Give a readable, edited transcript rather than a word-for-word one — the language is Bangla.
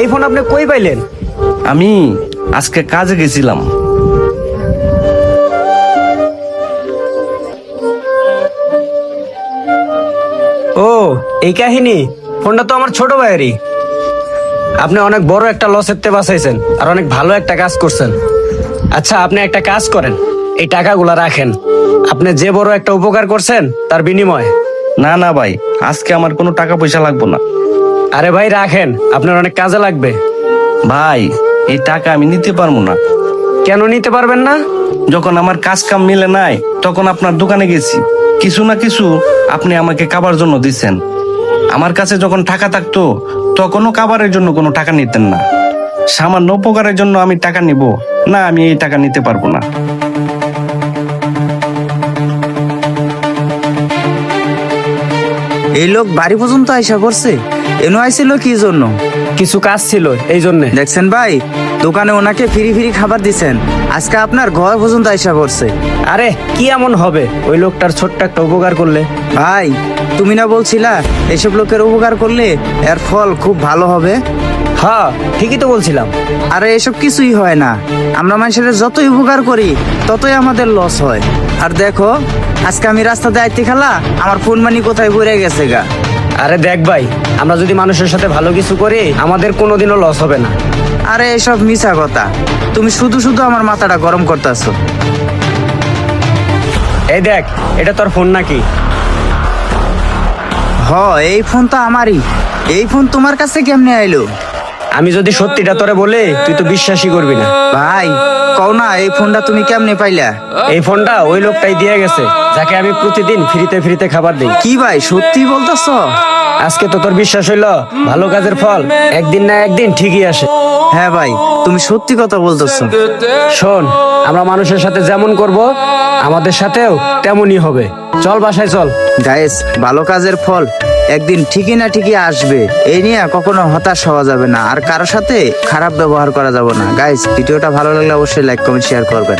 এই ফোন আপনি কই পাইলেন? আমি আজকে কাজে গেছিলাম। ও, এই কাহিনী। ফোনটা তো আমার ছোট ভাইয়েরই। আপনি অনেক বড় একটা লসের তে বাঁচাইছেন আর অনেক ভালো একটা কাজ করছেন। আচ্ছা, আপনি একটা কাজ করেন, এই টাকাগুলা রাখেন। আপনি যে বড় একটা উপকার করছেন তার বিনিময়ে। না না ভাই, আজকে আমার কোনো টাকা পয়সা লাগবে না। আরে ভাই রাখেন, আপনার অনেক কাজে লাগবে। ভাই, এই টাকা আমি নিতে পারবো না। কেন নিতে পারবেন না? যখন আমার কাজ কাম মিলে নাই, তখন আপনার দোকানে গেছি, কিছু না কিছু আপনি আমাকে খাবার জন্য দিচ্ছেন। আমার কাছে যখন টাকা থাকতো, তখনও খাবারের জন্য কোনো টাকা নিতেন না। সামান্য উপকারের জন্য আমি টাকা নিব না? আমি এই টাকা নিতে পারবো না। এই লোক বাড়ি পর্যন্ত আইসা করছে। এনো আইছিল কি জন্য? কিছু কাজ ছিল এই জন্য। দেখছেন ভাই, দোকানে ওনাকে ফ্রি ফ্রি খাবার দিছেন, আজকে আপনার ঘর পর্যন্ত আইসা করছে। আরে কি এমন হবে ওই লোকটার ছোট্ট একটা উপকার করলে? ভাই, তুমি না বলছিলা এসব লোকের উপকার করলে এর ফল খুব ভালো হবে? হ্যাঁ, ঠিকই তো বলছিলাম। আরে এসব কিছুই হয় না। আমরা মানুষের যতই উপকার করি ততই আমাদের লস হয়। আর দেখো, আজকে আমি রাস্তাতে আইতে খেলা আমার ফোন মানি কোথায় পড়ে গেছে গা। আরে দেখ ভাই, আমরা যদি মানুষের সাথে ভালো কিছু করি আমাদের কোনোদিনও লস হবে না। আরে এসব মিছা কথা, তুমি শুধু শুধু আমার মাথাটা গরম করতেছো। এই দেখ, এটা তোর ফোন নাকি? এই ফোন তো আমারই। এই ফোন তোমার কাছে কেমনে আইলো? আমি যদি সত্যিটা তোরে বলে, তুই তো বিশ্বাসই করবি না। ভাই কও না, এই ফোনটা তুমি কেমনে পাইলা? এই ফোনটা ওই লোকটাই দিয়ে গেছে যাকে আমি প্রতিদিন ফ্রিতে ফ্রিতে খাবার দিই। কি ভাই, সত্যি বলতেছো? আজকে তো তোর বিশ্বাস হইলো? ভালো কাজের ফল একদিন না একদিন ঠিকই আসে। হ্যাঁ ভাই, তুমি সত্যি কথা বলতেছো। শোন, আমরা মানুষের সাথে যেমন করব আমাদের সাথেও তেমনই হবে। চল বাসায় চল। গাইস, ভালো কাজের ফল একদিন ঠিকই না ঠিকই আসবে, এই নিয়ে কখনো হতাশ হওয়া যাবে না, আর কারোর সাথে খারাপ ব্যবহার করা যাবে না। গাইস, ভিডিওটা ভালো লাগলে অবশ্যই লাইক কমেন্ট শেয়ার করবেন।